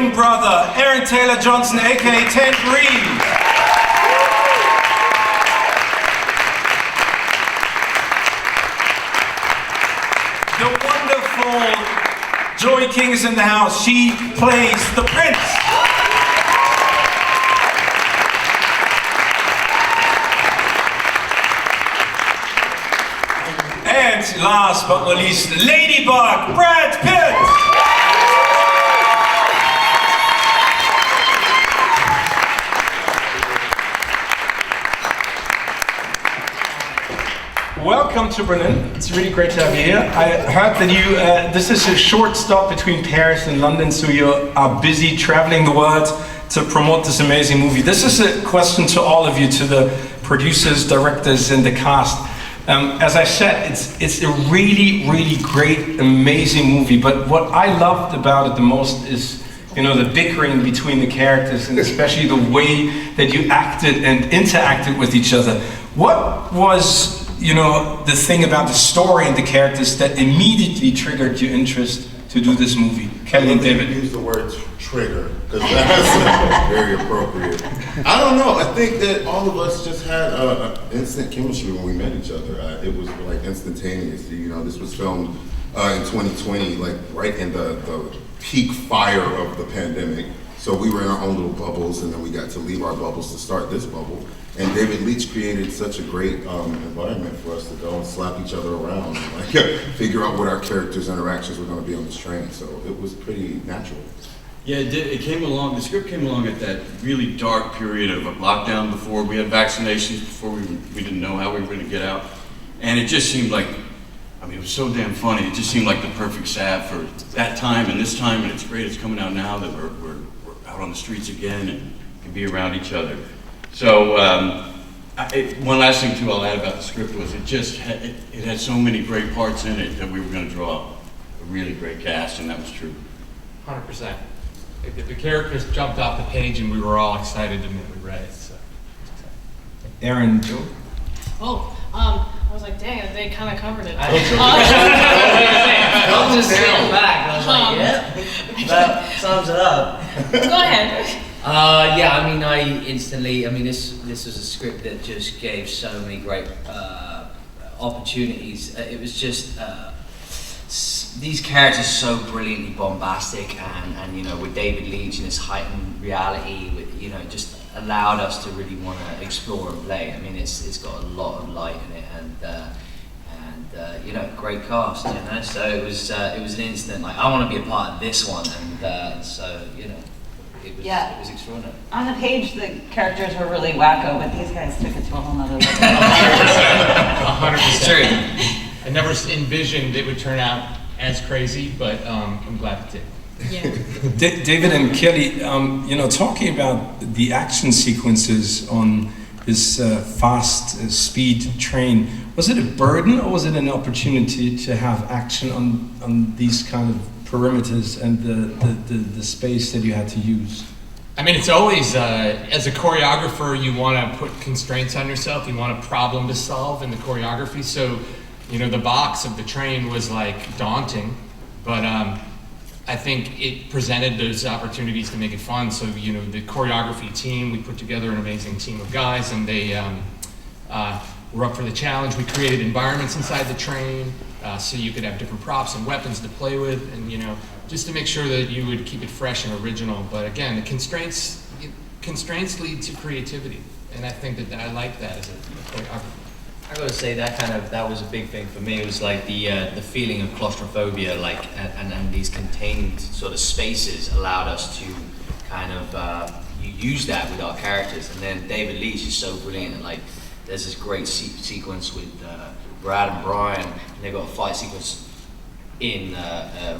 twin brother, Aaron Taylor Johnson, aka Tyree. The wonderful Joy King is in the house. She plays the prince. And last but not least, Ladybug, Brad Pitt. Welcome to Berlin. It's really great to have you here. I heard that you, this is a short stop between Paris and London, so you are busy traveling the world to promote this amazing movie. This is a question to all of you, to the producers, directors, and the cast. As I said, it's a really, really great, amazing movie, but what I loved about it the most is, you know, the bickering between the characters, and especially the way that you acted and interacted with each other. What was, you know, the thing about the story and the characters that immediately triggered your interest to do this movie? Kelly and David. Use the word trigger, because that's very appropriate. I don't know, I think that all of us just had instant chemistry when we met each other. It was like instantaneous. You know, this was filmed in 2020, like right in the peak fire of the pandemic. So we were in our own little bubbles, and then we got to leave our bubbles to start this bubble. And David Leitch created such a great environment for us to go and slap each other around and like figure out what our characters' interactions were going to be on this train. So it was pretty natural. Yeah, it came along, the script came along at that really dark period of a lockdown before we had vaccinations, before we didn't know how we were going to get out. And it just seemed like, I mean, it was so damn funny. It just seemed like the perfect salve for that time and this time, and it's great it's coming out now that we're out on the streets again and can be around each other. So one last thing too I'll add about the script was it had so many great parts in it that we were going to draw a really great cast, and that was true. 100%. The characters jumped off the page, and we were all excited the minute we read it. So. Aaron, Joe? I was like, dang, they kind of covered it. I was just sitting back, and I was like, yep, that sums it up. Go ahead. Yeah, I mean, this was a script that just gave so many great opportunities. It was just these characters so brilliantly bombastic, and you know, with David Leitch and his heightened reality, you know, just allowed us to really want to explore and play. I mean, it's got a lot of light in it, and you know, great cast. You know, so it was an instant like, I want to be a part of this one, and so you know. It was extraordinary. On the page, the characters were really wacko, but these guys took it to a whole nother level. 100%. True. I never envisioned it would turn out as crazy, but I'm glad it did. Yeah. David and Kelly, you know, talking about the action sequences on this fast speed train, was it a burden or was it an opportunity to have action on these kind of perimeters and the space that you had to use? I mean, it's always, as a choreographer, you want to put constraints on yourself. You want a problem to solve in the choreography. So, you know, the box of the train was like daunting, but I think it presented those opportunities to make it fun. So, you know, the choreography team, we put together an amazing team of guys, and they were up for the challenge. We created environments inside the train, so you could have different props and weapons to play with, and you know, just to make sure that you would keep it fresh and original. But again, the constraints lead to creativity, and I think that I like that as a choreographer. I gotta say that was a big thing for me. It was like the feeling of claustrophobia, like and these contained sort of spaces allowed us to kind of use that with our characters. And then David Leitch is so brilliant, and like there's this great sequence with Brad and Brian, and they've got a fight sequence in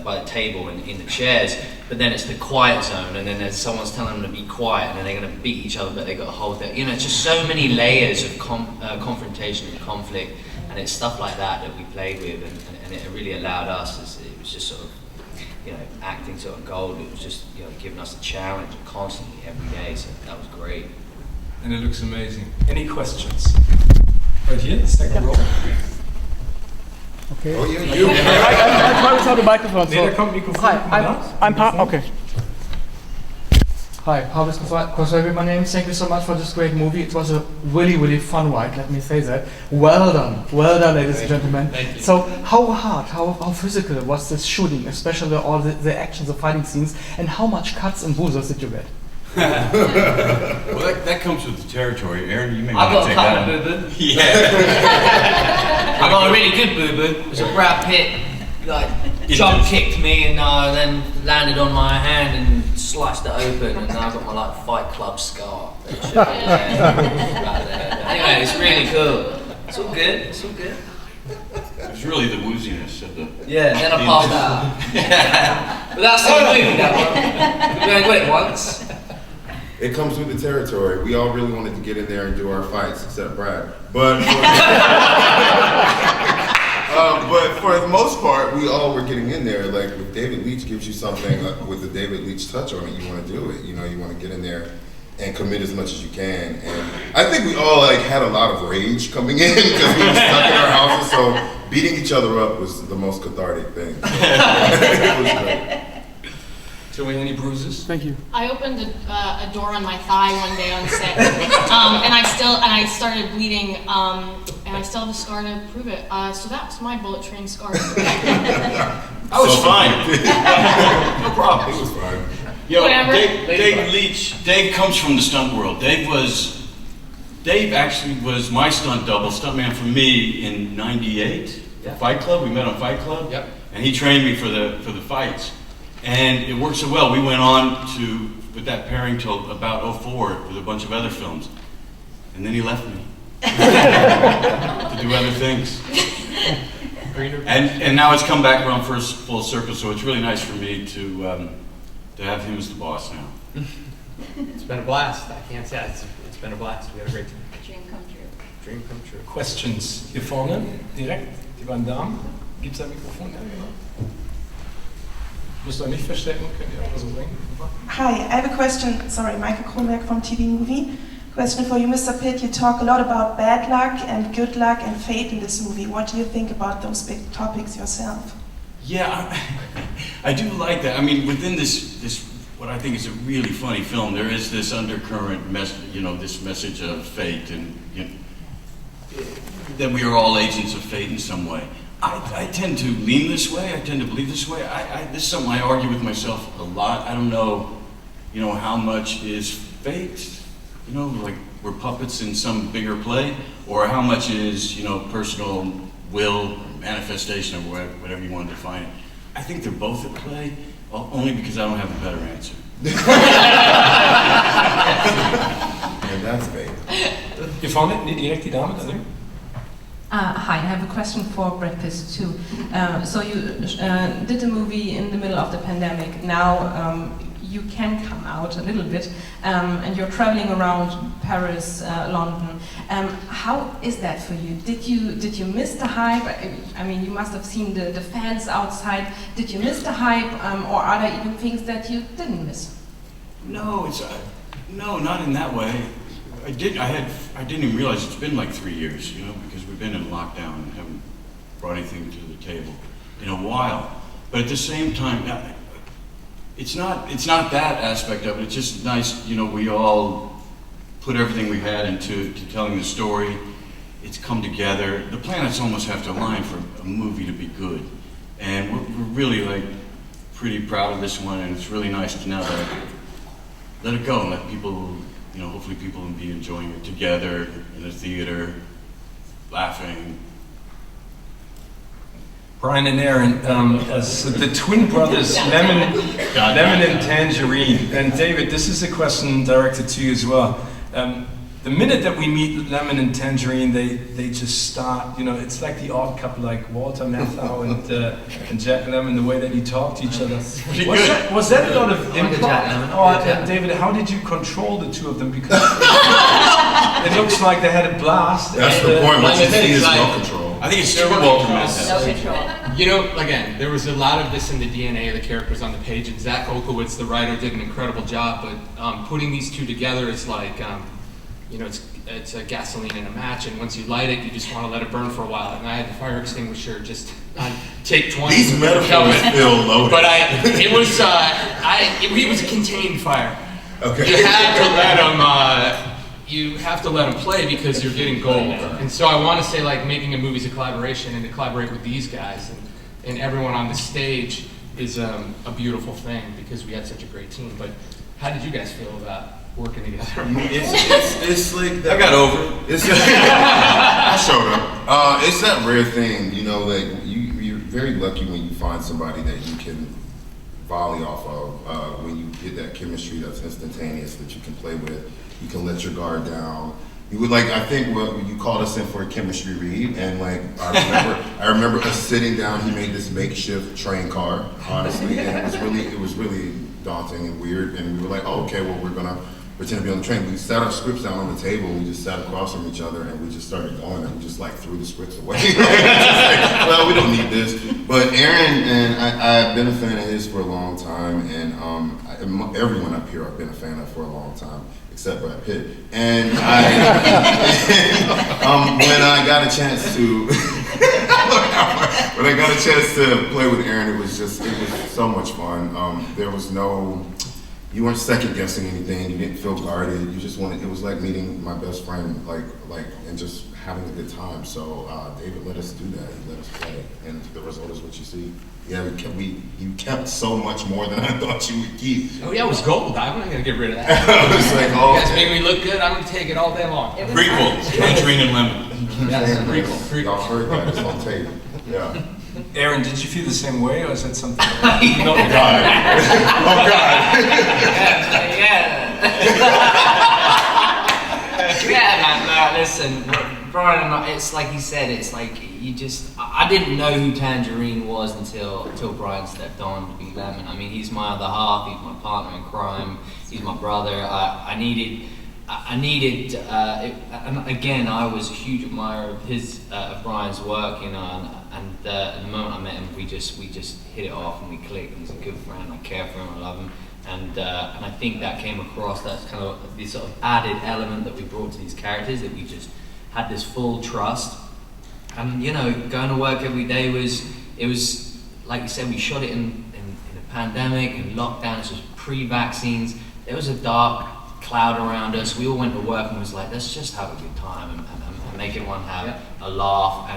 by the table and in the chairs, but then it's the quiet zone, and then there's someone's telling them to be quiet, and then they're going to beat each other, but they've got to hold their, you know, it's just so many layers of confrontation and conflict, and it's stuff like that we played with, and it really allowed us, it was just sort of, you know, acting sort of gold. It was just, you know, giving us a challenge constantly every day, so that was great. And it looks amazing. Any questions? Right here, second row. Okay. Oh, yeah, you. I try without the microphone. Nee, da kommt Mikrofon. Hi, I'm part. Okay. Hi, Harvest Kosovi, my name. Thank you so much for this great movie. It was a really, really fun ride, let me say that. Well done, ladies and gentlemen. Thank you. So, how hard, how physical was this shooting, especially all the actions, the fighting scenes, and how much cuts and bruises did you get? Well, that comes with the territory. Aaron, you may I want got to a take couple that of one. boo-boo. Yeah. I got a really good boo-boo. It was a Brad Pitt, like, jump kicked me and then landed on my hand and sliced it open, and now I've got my like Fight Club scar. That should be right there. Anyway, it's really cool. It's all good. It's all good. It was really the wooziness of the... Yeah, then I passed out. But that's the movie, that one. We only got it once. It comes with the territory. We all really wanted to get in there and do our fights, except Brad. But for the most part, we all were getting in there. Like, if David Leitch gives you something with the David Leitch touch on it, you want to do it. You know, you want to get in there and commit as much as you can. And I think we all like had a lot of rage coming in because we were stuck in our houses. So beating each other up was the most cathartic thing. So, it was great. Joey, any bruises? Thank you. I opened a door on my thigh one day on set, and I started bleeding, and I still have a scar to prove it. So that's my bullet train scar. I was fine. No problem. It was fine. Yo, Whatever. Dave Leitch. Dave comes from the stunt world. Dave actually was my stunt double, stuntman for me in '98. Yeah. Fight Club. We met on Fight Club. Yep. And he trained me for the fights. And it worked so well. We went on with that pairing till about '04 with a bunch of other films. And then he left me to do other things. And now it's come back around full circle. So it's really nice for me to have him as the boss now. It's been a blast. I can't say it's been a blast. We had a great time. Dream come true. Dream come true. Questions hier vorne, direkt, die beiden Damen. Gibt's da ein Mikrofon? Ja, genau. Müsst ihr euch nicht verstecken, könnt ihr einfach so bringen. Hi, I have a question. Sorry, Michael McCormick from TV Movie. Question for you, Mr. Pitt. You talk a lot about bad luck and good luck and fate in this movie. What do you think about those big topics yourself? Yeah, I do like that. I mean, within this what I think is a really funny film, there is this undercurrent this message of fate and that we are all agents of fate in some way. I tend to lean this way. I tend to believe this way. This is something I argue with myself a lot. I don't know, how much is fate, like we're puppets in some bigger play, or how much is, personal will, manifestation, or whatever you want to define it. I think they're both at play, only because I don't have a better answer. And that's fate. Hier vorne, direkt die Dame, da drüben. Hi, I have a question for Brad Pitt too. So you did a movie in the middle of the pandemic. Now you can come out a little bit, and you're traveling around Paris, London. How is that for you? Did you miss the hype? I mean, you must have seen the fans outside. Did you miss the hype, or are there even things that you didn't miss? No, no, not in that way. I didn't even realize it's been like 3 years, because we've been in lockdown and haven't brought anything to the table in a while. But at the same time, it's not that aspect of it. It's just nice, we all put everything we had into telling the story. It's come together. The planets almost have to align for a movie to be good, and we're really pretty proud of this one. And it's really nice to now let it go and let people. Hopefully people will be enjoying it together in the theater, laughing. Brian and Aaron, as the twin brothers, Lemon and Tangerine. And David, this is a question directed to you as well. The minute that we meet Lemon and Tangerine, they just start, it's like the odd couple, like Walter Matthau and Jack Lemmon, the way that you talk to each other. Was that a lot of improv? Or, David, how did you control the two of them? Because it looks like they had a blast. That's the point. What you see is no control. I think it's super Walter Matthau. No control. Again, there was a lot of this in the DNA of the characters on the page, and Zach Olkowitz, the writer, did an incredible job. But putting these two together is like, it's a gasoline in a match, and once you light it, you just want to let it burn for a while. And I had the fire extinguisher just on take 20. These metaphors feel loaded. But it was a contained fire. Okay. You have to let them. You have to let them play because you're getting gold. And so I want to say, like, making a movie is a collaboration, and to collaborate with these guys and everyone on the stage is a beautiful thing because we had such a great team. But how did you guys feel about working together? It's like that. I got over it. I showed up. It's that rare thing, you know, like you're very lucky when you find somebody that you can volley off of, when you get that chemistry that's instantaneous, that you can play with, you can let your guard down. You would like, I think what you called us in for a chemistry read, and like I remember us sitting down. He made this makeshift train car, honestly, and it was really daunting and weird. And we were like, oh, okay, well, we're gonna pretend to be on the train. We sat our scripts down on the table. We just sat across from each other, and we just started going, and we just like threw the scripts away. Well, we don't need this. But Aaron and I've been a fan of his for a long time, and everyone up here I've been a fan of for a long time, except Brad Pitt. And when I got a chance to play with Aaron, it was so much fun. There was you weren't second guessing anything. You didn't feel guarded. You just wanted. It was like meeting my best friend, like, and just having a good time. So David let us do that. He let us play, and the result is what you see. Yeah, you kept so much more than I thought you would keep. Oh yeah, it was gold. I'm not gonna get rid of that. I was like, oh, you guys make me look good. I'm gonna take it all day long. Prequel, tangerine and lemon. Yes, prequel. Y'all heard that? It's on tape. Yeah. Aaron, did you feel the same way, or is that something? Oh God! Oh God! Yeah, man. Listen, Brian and I, it's like he said. It's like I didn't know who Tangerine was until Brian stepped on to be Lemon. I mean, he's my other half. He's my partner in crime. He's my brother. I needed. And again, I was a huge admirer of Brian's work, you know. And the moment I met him, we just hit it off and we clicked. He's a good friend. I care for him. I love him. And I think that came across. That's kind of the sort of added element that we brought to these characters, that we just had this full trust. And you know, going to work every day was like you said, we shot it in a pandemic and lockdown. This was pre-vaccines. There was a dark cloud around us. We all went to work and was like, let's just have a good time and make everyone have a laugh.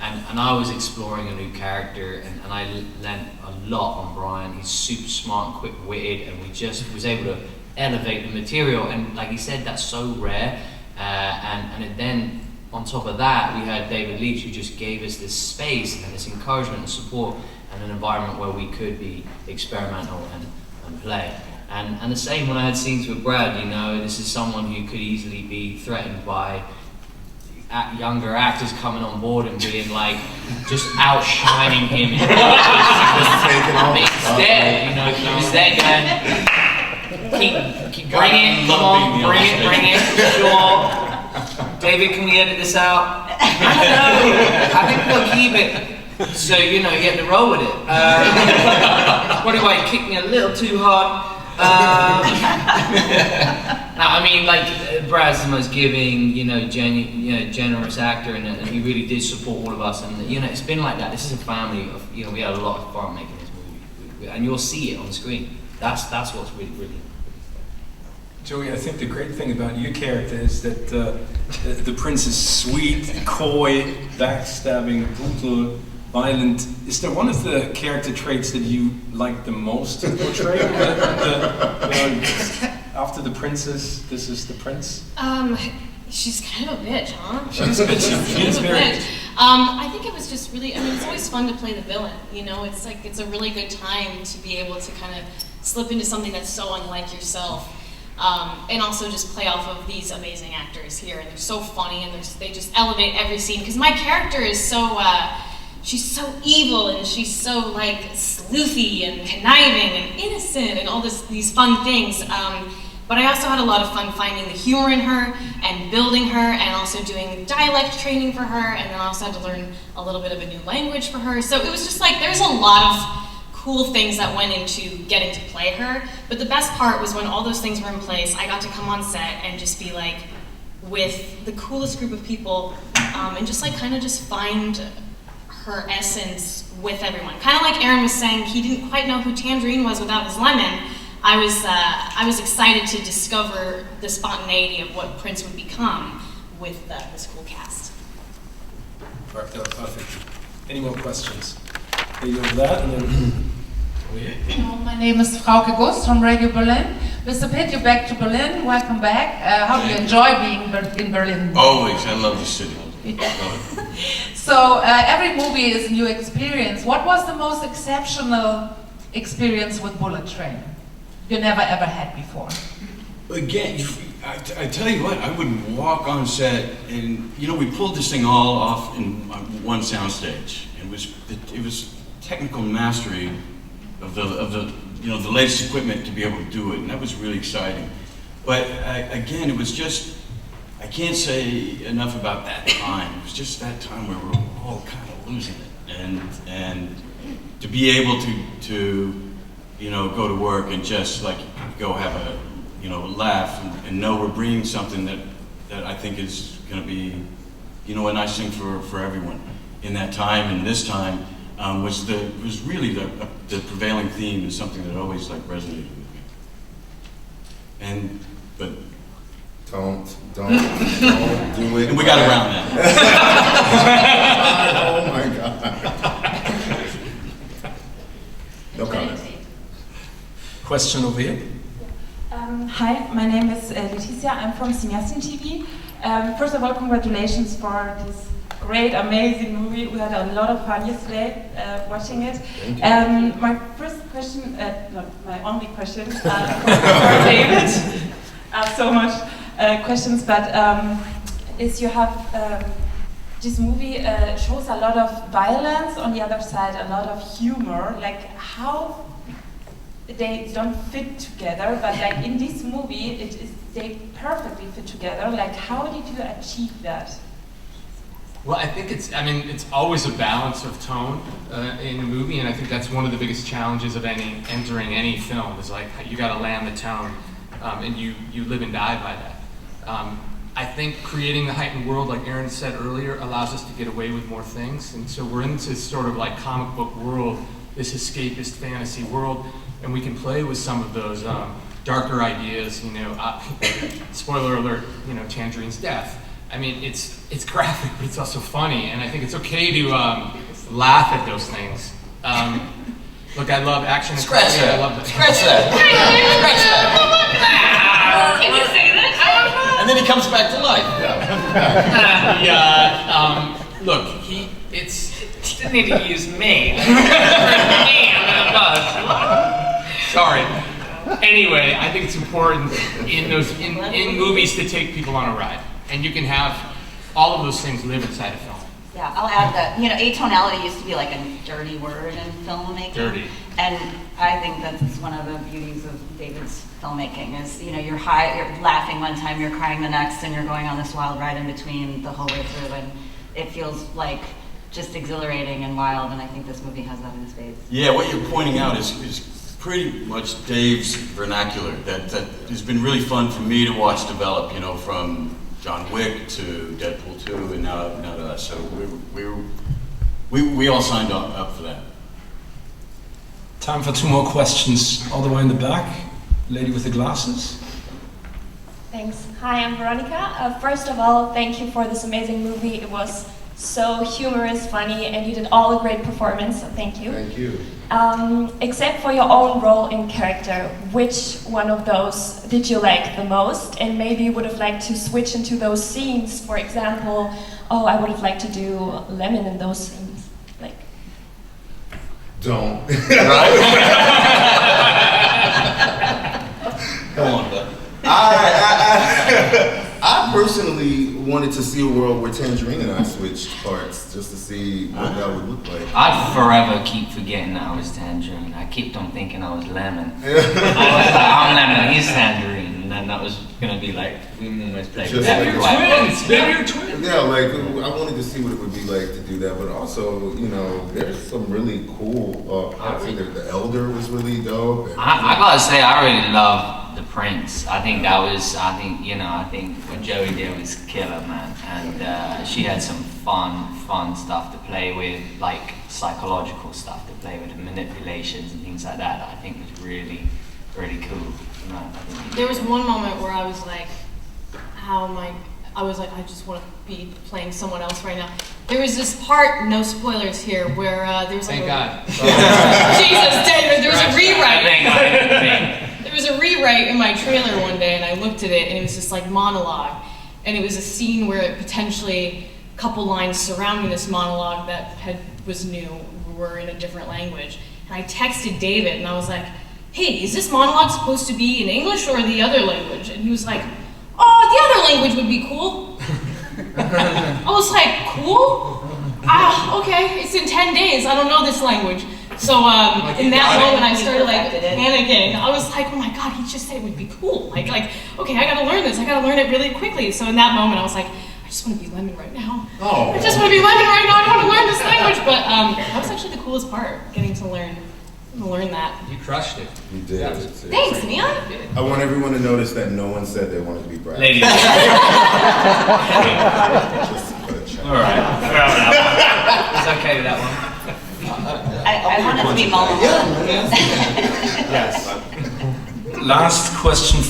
And I was exploring a new character, and I learned a lot on Brian. He's super smart and quick-witted, and we just was able to elevate the material. And like he said, that's so rare. And then on top of that, we had David Leitch, who just gave us this space and this encouragement and support and an environment where we could be experimental and play. And the same when I had scenes with Brad, you know, this is someone who could easily be threatened by younger actors coming on board and being like, just outshining him. Instead, you know, he was there going, keep bring it, come on, bring it, sure. David, can we edit this out? No, I think we'll keep it. So, you know, you have to roll with it. What do I kick me a little too hard? No, I mean, like, Brad's the most giving, you know, generous actor, and he really did support all of us. And you know, it's been like that. This is a family of, you know, we had a lot of fun making this movie, and you'll see it on the screen. That's what's really brilliant. Joey, I think the great thing about your character is that the prince is sweet, coy, backstabbing, brutal, violent. Is there one of the character traits that you like the most to portray? After the princess, this is the prince? She's kind of a bitch, huh? She's a bitch. She is very bitch. I think it was just really, I mean, it's always fun to play the villain, you know? It's like, it's a really good time to be able to kind of slip into something that's so unlike yourself. And also just play off of these amazing actors here. And they're so funny, and they just elevate every scene. Because my character is so, she's so evil, and she's so like sleuthy and conniving and innocent and all these fun things. But I also had a lot of fun finding the humor in her and building her, and also doing dialect training for her, and then I also had to learn a little bit of a new language for her. So it was just like, there's a lot of cool things that went into getting to play her. But the best part was when all those things were in place, I got to come on set and just be like with the coolest group of people, and just like kind of just find her essence with everyone. Kind of like Aaron was saying, he didn't quite know who Tangerine was without his lemon. I was excited to discover the spontaneity of what Prince would become with this cool cast. Perfect. Any more questions? You over there, and then. Hello, my name is Frauke Gust from Radio Berlin. Mr. Pitt, you're back to Berlin. Welcome back. How do you enjoy being in Berlin? Always, I love the city. So every movie is a new experience. What was the most exceptional experience with Bullet Train you never ever had before? Again, I tell you what, I would walk on set, and we pulled this thing all off in one soundstage. It was technical mastery of the latest equipment to be able to do it, and that was really exciting. But again, it was just, I can't say enough about that time. It was just that time where we were all kind of losing it, and to be able to go to work and just like go have a laugh and know we're bringing something that I think is going to be a nice thing for everyone in that time. And this time was really the prevailing theme, is something that always like resonated with me. But don't do it. And we got around that. Oh my God. No comment. Question over here. Hi, my name is Laetitia. I'm from Cineastin TV. First of all, congratulations for this great, amazing movie. We had a lot of fun yesterday watching it. My first question, my only question for David. I have so much questions, but is you have this movie shows a lot of violence, on the other side a lot of humor. Like how they don't fit together, but like in this movie, they perfectly fit together. Like how did you achieve that? Well, I think it's always a balance of tone in a movie, and I think that's one of the biggest challenges of entering any film, is like, you gotta land the tone, and you live and die by that. I think creating the heightened world, like Aaron said earlier, allows us to get away with more things, and so we're in this sort of like comic book world, this escapist fantasy world, and we can play with some of those darker ideas, spoiler alert, Tangerine's death. I mean, it's graphic, but it's also funny, and I think it's okay to laugh at those things. Look, I love action. Scratch that. I love that. Scratch that. Scratch that. Can you say that? And then he comes back to life. Look, Didn't need to use me. Sorry. Anyway, I think it's important in movies to take people on a ride, and you can have all of those things live inside a film. Yeah, I'll add that, atonality used to be like a dirty word in filmmaking. Dirty. And I think that's one of the beauties of David's filmmaking is, you're laughing one time, you're crying the next, and you're going on this wild ride in between the whole way through, and it feels like just exhilarating and wild, and I think this movie has that in spades. Yeah, what you're pointing out is pretty much Dave's vernacular that has been really fun for me to watch develop, from John Wick to Deadpool 2 and now to us. So we all signed up for that. Time for two more questions. All the way in the back, lady with the glasses. Thanks. Hi, I'm Veronica. First of all, thank you for this amazing movie. It was so humorous, funny, and you did all a great performance, so thank you. Thank you. Except for your own role in character, which one of those did you like the most? And maybe you would have liked to switch into those scenes. For example, I would have liked to do Lemon in those scenes. Like. Don't. Come on, bud. I personally wanted to see a world where Tangerine and I switched parts just to see what that would look like. I'd forever keep forgetting that I was Tangerine. I kept on thinking I was Lemon. I was like, I'm Lemon, he's Tangerine. And then that was going to be like, we almost played with that. Maybe you're twins. Yeah, like, I wanted to see what it would be like to do that, but also, there's some really cool parts in there. The Elder was really dope. I gotta say, I really love the Prince. I think what Joey did was killer, man. And she had some fun stuff to play with, like psychological stuff to play with, and manipulations and things like that. I think was really, really cool. And I think There was one moment where I was like, how am I? I was like, I just want to be playing someone else right now. There was this part, no spoilers here, where there was like Thank God. Jesus, David, there was a rewrite. Thank God. There was a rewrite in my trailer one day, and I looked at it, and it was this like monologue, and it was a scene where potentially a couple lines surrounding this monologue that was new were in a different language. And I texted David, and I was like, "Hey, is this monologue supposed to be in English or the other language?" And he was like, "Oh, the other language would be cool." I was like, "Cool? Okay, it's in 10 days. I don't know this language." So in that moment, I started like panicking. I was like, "Oh my God, he just said it would be cool. Like, okay, I gotta learn this. I gotta learn it really quickly." So in that moment, I was like, "I just want to be Lemon right now. Oh. I just want to be Lemon right now. I don't want to learn this language." But that was actually the coolest part, getting to learn that. You crushed it. You did. Thanks, Mia. I want everyone to notice that no one said they wanted to be Brad. Ladies. All right. It's okay with that one. I wanted to be Mama. Yes. Last question.